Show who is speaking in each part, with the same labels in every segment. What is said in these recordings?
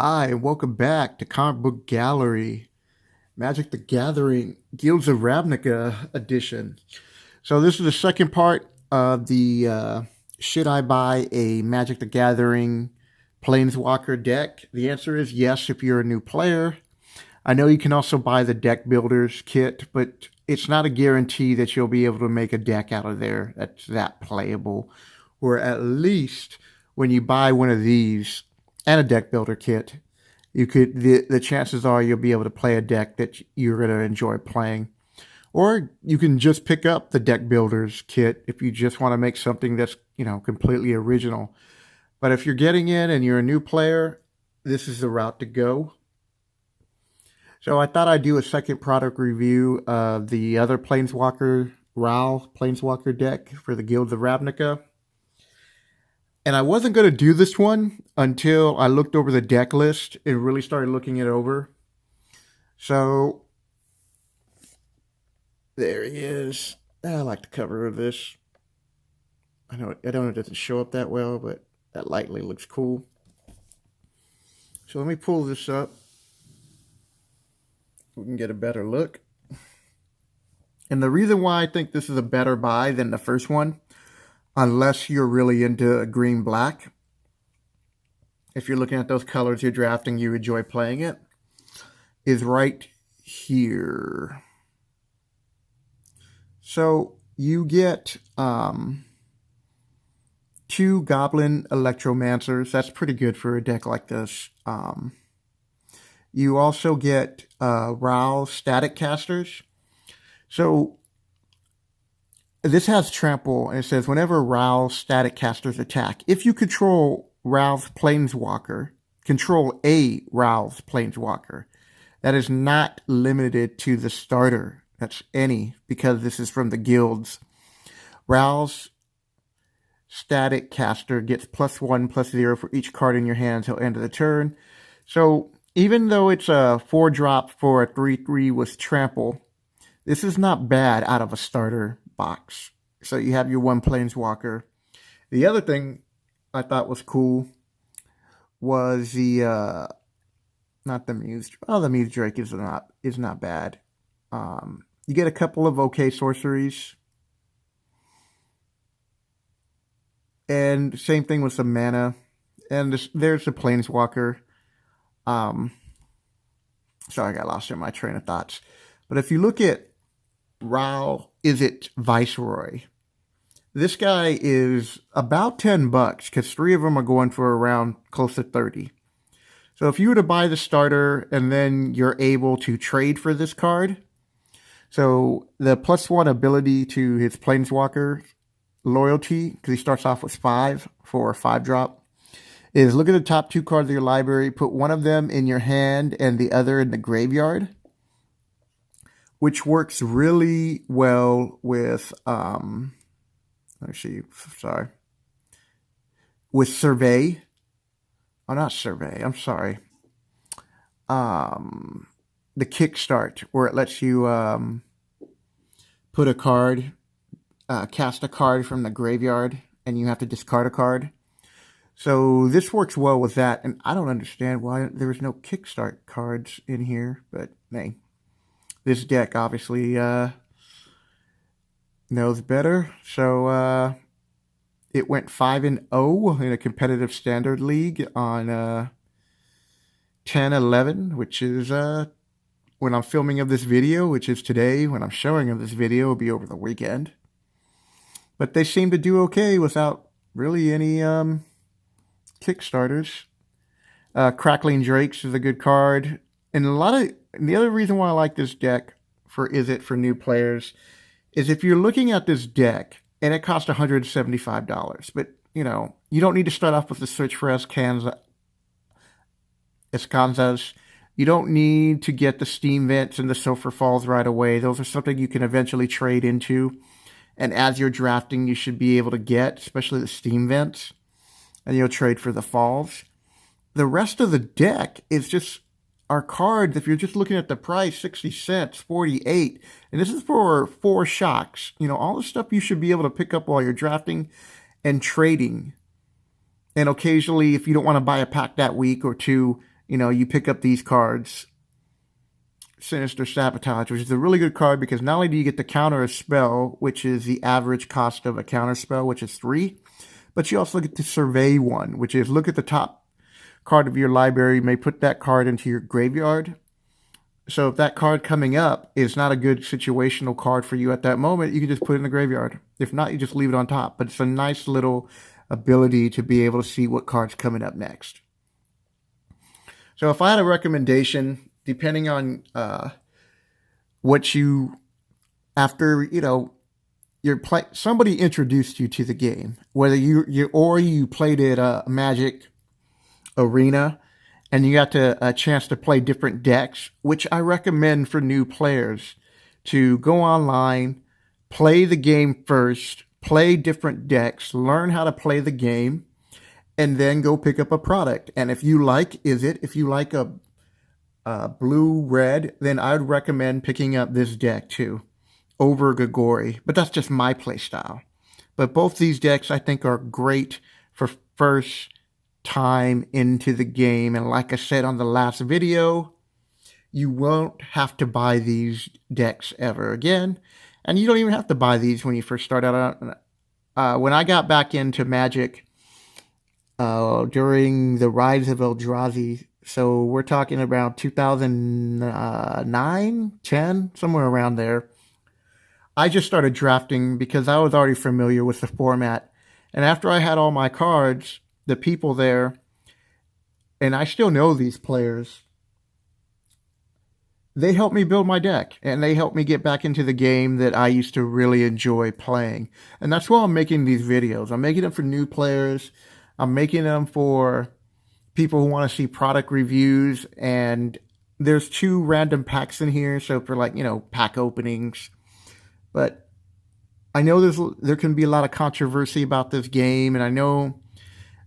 Speaker 1: Hi, and welcome back to Comic Book Gallery, Magic the Gathering, Guilds of Ravnica edition. So this is the second part of the should I buy a Magic the Gathering Planeswalker deck? The answer is yes if you're a new player. I know you can also buy the deck builders kit, but it's not a guarantee that you'll be able to make a deck out of there that's that playable. Or at least when you buy one of these and a deck builder kit, you could the chances are you'll be able to play a deck that you're going to enjoy playing. Or you can just pick up the deck builders kit if you just want to make something that's, completely original. But if you're getting in and you're a new player, this is the route to go. So I thought I'd do a second product review of the other Planeswalker, Ral Planeswalker deck for the Guilds of Ravnica. And I wasn't going to do this one until I looked over the deck list and really started looking it over. So there he is. I like the cover of this. I don't know it doesn't show up that well, but that lightly looks cool. So let me pull this up. We can get a better look. And the reason why I think this is a better buy than the first one, unless you're really into green black, if you're looking at those colors you're drafting, you enjoy playing it, is right here. So you get 2 Goblin Electromancers. That's pretty good for a deck like this. You also get Ral Static Casters. So this has trample, and it says whenever Ral Static Casters attack, if you control Ral's Planeswalker, control a Ral's Planeswalker. That is not limited to the starter. That's any, because this is from the guilds. Ral's Static Caster gets +1/+0 for each card in your hand until end of the turn. So even though it's a 4-drop for a 3/3 with trample, this is not bad out of a starter box. So you have your one Planeswalker. The other thing I thought was cool was the not the Muse. Oh, the Muse Drake is not bad. You get a couple of okay sorceries, and same thing with some mana. And there's the Planeswalker. Sorry, I got lost in my train of thoughts. But if you look at Ral, is it Viceroy? This guy is about $10 because 3 of them are going for around close to 30. So if you were to buy the starter and then you're able to trade for this card, so the +1 ability to his Planeswalker loyalty, because he starts off with 5 for a 5-drop, is look at the top 2 cards of your library, put one of them in your hand and the other in the graveyard, which works really well with, with Survey. Oh, not Survey, I'm sorry. The Kickstart, where it lets you put a card, cast a card from the graveyard, and you have to discard a card. So this works well with that, and I don't understand why there's no Kickstart cards in here, but hey, this deck obviously knows better. So it went 5-0 in a competitive standard league on 10/11, which is when I'm filming of this video, which is today. When I'm showing of this video, it'll be over the weekend. But they seem to do okay without really any Kickstarters. Crackling Drakes is a good card. And the other reason why I like this deck for new players is if you're looking at this deck and it costs $175, but you don't need to start off with the search for Escanzas. You don't need to get the Steam Vents and the Sulfur Falls right away. Those are something you can eventually trade into. And as you're drafting, you should be able to get, especially the Steam Vents. And you'll trade for the Falls. The rest of the deck is just our cards. If you're just looking at the price, 60 cents, 48. And this is for 4 shocks. All the stuff you should be able to pick up while you're drafting and trading. And occasionally, if you don't want to buy a pack that week or 2, you pick up these cards, Sinister Sabotage, which is a really good card because not only do you get to counter a spell, which is the average cost of a counter spell, which is 3, but you also get to survey one, which is look at the top card of your library. You may put that card into your graveyard. So if that card coming up is not a good situational card for you at that moment, you can just put it in the graveyard. If not, you just leave it on top. But it's a nice little ability to be able to see what card's coming up next. So if I had a recommendation, depending on what you, after, somebody introduced you to the game, whether you played it Magic Arena, and you got a chance to play different decks, which I recommend for new players to go online, play the game first, play different decks, learn how to play the game, and then go pick up a product. And if you like a blue-red, then I would recommend picking up this deck too, over Gagori. But that's just my play style. But both these decks I think are great for first time into the game. And like I said on the last video, you won't have to buy these decks ever again. And you don't even have to buy these when you first start out. When I got back into Magic during the rise of Eldrazi, so we're talking about 2009, 10, somewhere around there, I just started drafting because I was already familiar with the format. And after I had all my cards, the people there, and I still know these players, they helped me build my deck, and they helped me get back into the game that I used to really enjoy playing. And that's why I'm making these videos. I'm making them for new players. I'm making them for people who want to see product reviews. And there's 2 random packs in here, so for pack openings. But I know there can be a lot of controversy about this game, and I know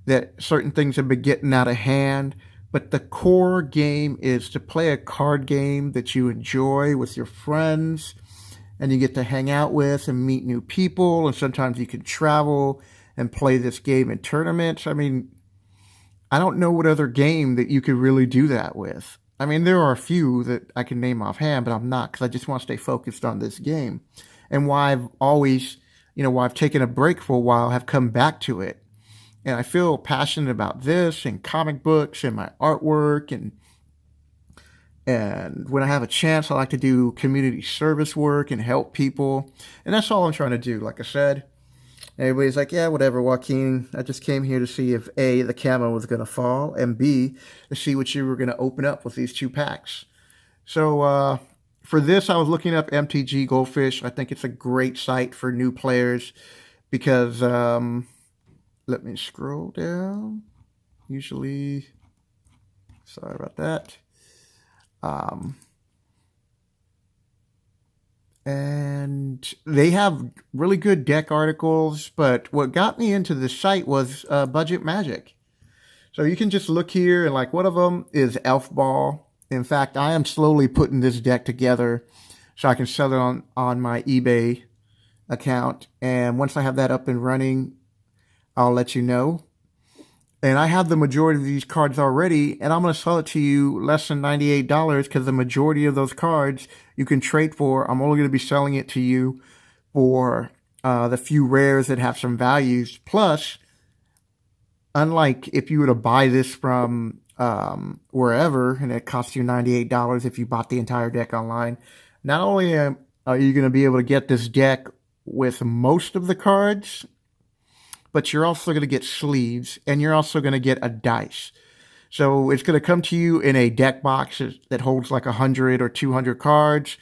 Speaker 1: that certain things have been getting out of hand, but the core game is to play a card game that you enjoy with your friends and you get to hang out with and meet new people, and sometimes you can travel and play this game in tournaments. I mean, I don't know what other game that you could really do that with. I mean, there are a few that I can name offhand, but I'm not, because I just want to stay focused on this game. And why I've always, why I've taken a break for a while, have come back to it. And I feel passionate about this and comic books and my artwork. And when I have a chance, I like to do community service work and help people. And that's all I'm trying to do. Like I said, everybody's like, yeah, whatever, Joaquin. I just came here to see if A, the camera was going to fall, and B, to see what you were going to open up with these 2 packs. So for this, I was looking up MTG Goldfish. I think it's a great site for new players because... let me scroll down. Usually, sorry about that. And they have really good deck articles, but what got me into the site was Budget Magic. So you can just look here, and one of them is Elf Ball. In fact, I am slowly putting this deck together so I can sell it on my eBay account. And once I have that up and running, I'll let you know. And I have the majority of these cards already, and I'm going to sell it to you less than $98 because the majority of those cards you can trade for. I'm only going to be selling it to you for the few rares that have some values. Plus, unlike if you were to buy this from wherever and it costs you $98 if you bought the entire deck online, not only are you going to be able to get this deck with most of the cards, but you're also going to get sleeves, and you're also going to get a dice. So it's going to come to you in a deck box that holds 100 or 200 cards,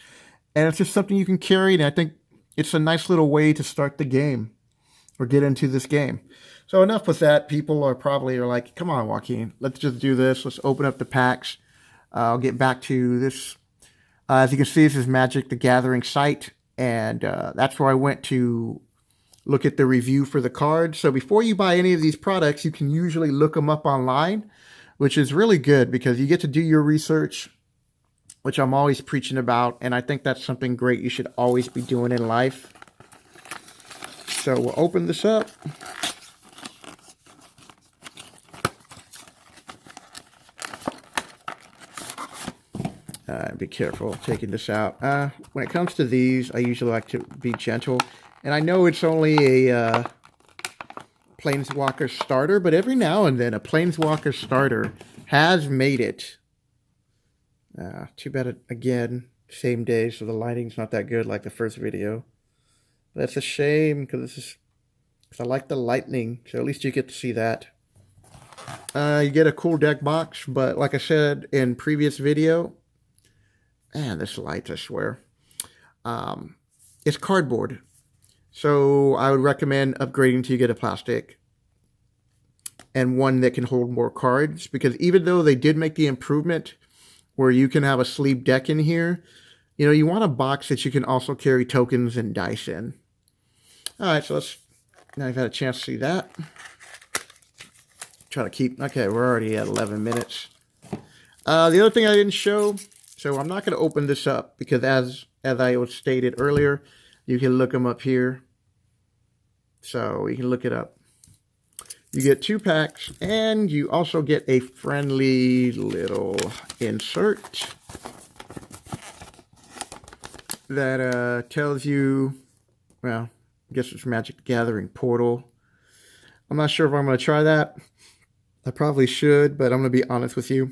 Speaker 1: and it's just something you can carry, and I think it's a nice little way to start the game or get into this game. So enough with that. People are like, come on, Joaquin, let's just do this. Let's open up the packs. I'll get back to this. As you can see, this is Magic the Gathering site, and that's where I went to look at the review for the cards. So before you buy any of these products, you can usually look them up online, which is really good because you get to do your research, which I'm always preaching about. And I think that's something great you should always be doing in life. So we'll open this up. Be careful taking this out. When it comes to these, I usually like to be gentle. And I know it's only a Planeswalker starter, but every now and then a Planeswalker starter has made it. Too bad, again, same day, so the lighting's not that good like the first video. That's a shame, because I like the lightning, so at least you get to see that. You get a cool deck box, but like I said in previous video, man, this light, I swear. It's cardboard. So I would recommend upgrading till you get a plastic and one that can hold more cards, because even though they did make the improvement where you can have a sleeve deck in here, you know, you want a box that you can also carry tokens and dice in. All right, so now I've had a chance to see that. Try to keep, okay, we're already at 11 minutes. The other thing I didn't show, so I'm not going to open this up, because as I was stated earlier, you can look them up here. So you can look it up. You get 2 packs, and you also get a friendly little insert that tells you, well, I guess it's Magic the Gathering Portal. I'm not sure if I'm going to try that. I probably should, but I'm going to be honest with you.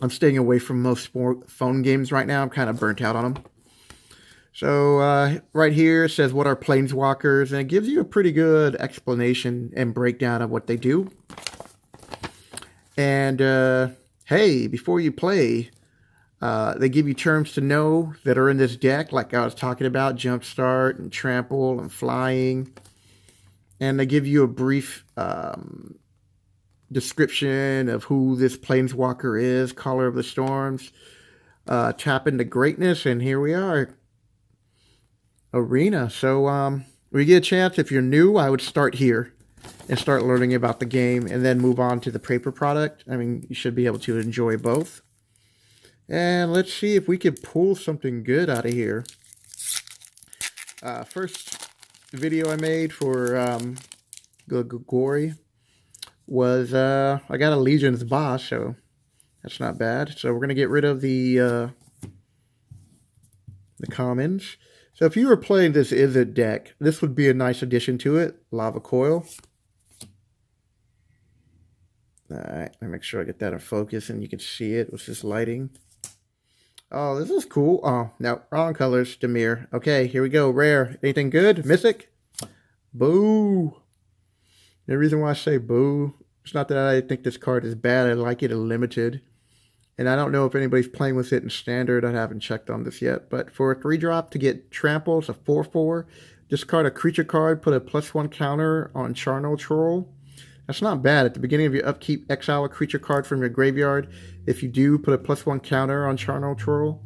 Speaker 1: I'm staying away from most phone games right now. I'm kind of burnt out on them. So right here it says what are Planeswalkers, and it gives you a pretty good explanation and breakdown of what they do. And hey, before you play, they give you terms to know that are in this deck, like I was talking about, Jumpstart and Trample and Flying. And they give you a brief description of who this Planeswalker is, Caller of the Storms, tap into greatness, and here we are. Arena. So when you get a chance, if you're new, I would start here and start learning about the game and then move on to the paper product. I mean, you should be able to enjoy both. And let's see if we can pull something good out of here. First video I made for Gory was I got a Legion's boss, so that's not bad. So we're going to get rid of the commons. So if you were playing this Izzet deck, this would be a nice addition to it. Lava Coil. Alright, let me make sure I get that in focus and you can see it with this lighting. Oh, this is cool. Oh, no, wrong colors. Demir. Okay, here we go. Rare. Anything good? Mythic? Boo. The reason why I say boo, it's not that I think this card is bad. I like it in limited. And I don't know if anybody's playing with it in standard. I haven't checked on this yet. But for a 3-drop to get Trample, it's a 4/4. Discard a creature card, put a +1 counter on Charnel Troll. That's not bad. At the beginning of your upkeep, exile a creature card from your graveyard. If you do, put a +1 counter on Charnel Troll.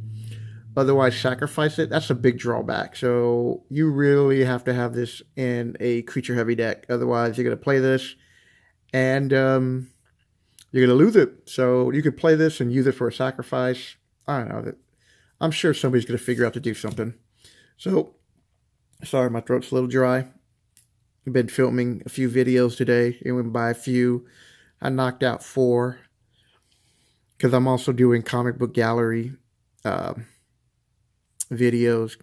Speaker 1: Otherwise, sacrifice it. That's a big drawback. So you really have to have this in a creature-heavy deck. Otherwise, you're going to play this and you're going to lose it. So you could play this and use it for a sacrifice. I don't know. I'm sure somebody's going to figure out to do something. So, sorry, my throat's a little dry. I've been filming a few videos today. It went by a few. I knocked out 4. Because I'm also doing comic book gallery videos.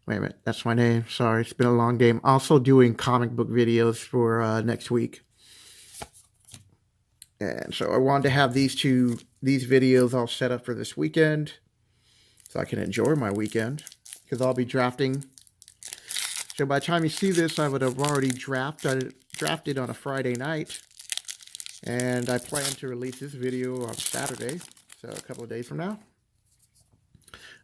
Speaker 1: Wait a minute. That's my name. Sorry. It's been a long day. I'm also doing comic book videos for next week. And so I wanted to have these videos all set up for this weekend so I can enjoy my weekend, because I'll be drafting. So by the time you see this, I would have already drafted on a Friday night, and I plan to release this video on Saturday, so a couple of days from now.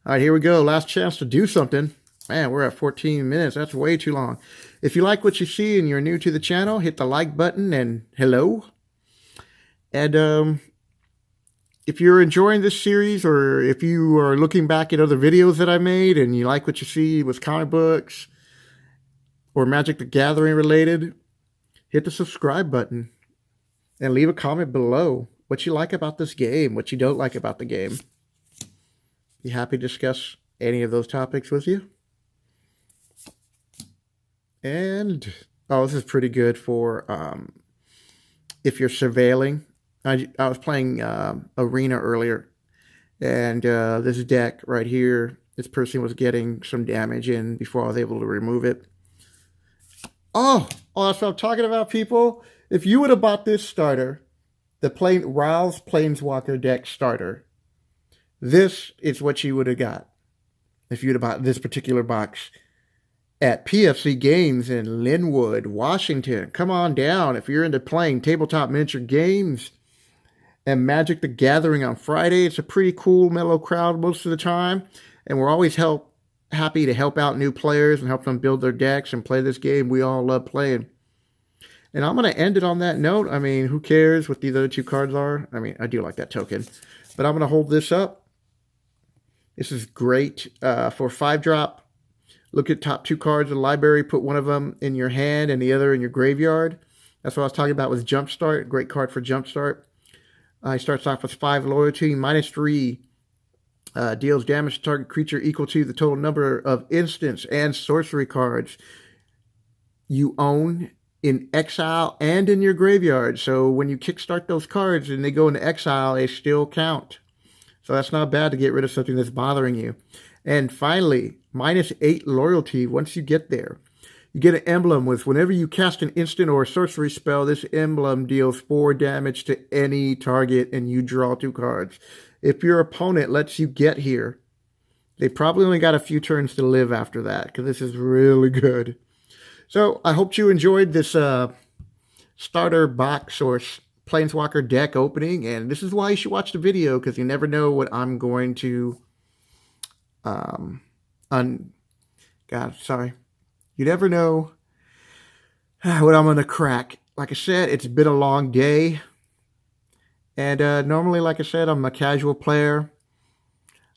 Speaker 1: All right, here we go. Last chance to do something. Man, we're at 14 minutes. That's way too long. If you like what you see and you're new to the channel, hit the like button and hello. And if you're enjoying this series, or if you are looking back at other videos that I made and you like what you see with comic books or Magic the Gathering related, hit the subscribe button and leave a comment below what you like about this game, what you don't like about the game. Be happy to discuss any of those topics with you. And, oh, this is pretty good for if you're surveilling. I was playing Arena earlier, And this deck right here, this person was getting some damage in before I was able to remove it. Oh, that's what I'm talking about, people. If you would have bought this starter, the Ral's Planeswalker deck starter, this is what you would have got if you'd have bought this particular box at PFC Games in Linwood, Washington. Come on down if you're into playing tabletop miniature games and Magic the Gathering on Friday. It's a pretty cool, mellow crowd most of the time, and we're always happy to help out new players and help them build their decks and play this game we all love playing. And I'm going to end it on that note. I mean, who cares what these other two cards are? I mean, I do like that token. But I'm going to hold this up. This is great for 5-drop. Look at top 2 cards of the library. Put one of them in your hand and the other in your graveyard. That's what I was talking about with Jumpstart. Great card for Jumpstart. He starts off with 5 loyalty, -3. Deals damage to target creature equal to the total number of instants and sorcery cards you own in exile and in your graveyard. So when you kickstart those cards and they go into exile, they still count. So that's not bad to get rid of something that's bothering you. And finally, -8 loyalty. Once you get there, you get an emblem with whenever you cast an instant or a sorcery spell, this emblem deals 4 damage to any target and you draw 2 cards. If your opponent lets you get here, they probably only got a few turns to live after that because this is really good. So I hope you enjoyed this starter box or Planeswalker deck opening, and this is why you should watch the video because you never know what I'm going to you never know what I'm going to crack. Like I said, it's been a long day, and normally, like I said, I'm a casual player.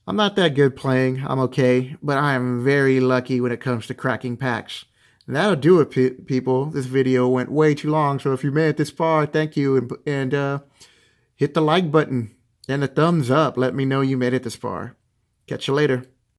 Speaker 1: I'm not that good playing. I'm okay, but I am very lucky when it comes to cracking packs. And that'll do it, people. This video went way too long, so if you made it this far, thank you, and hit the like button and the thumbs up. Let me know you made it this far. Catch you later.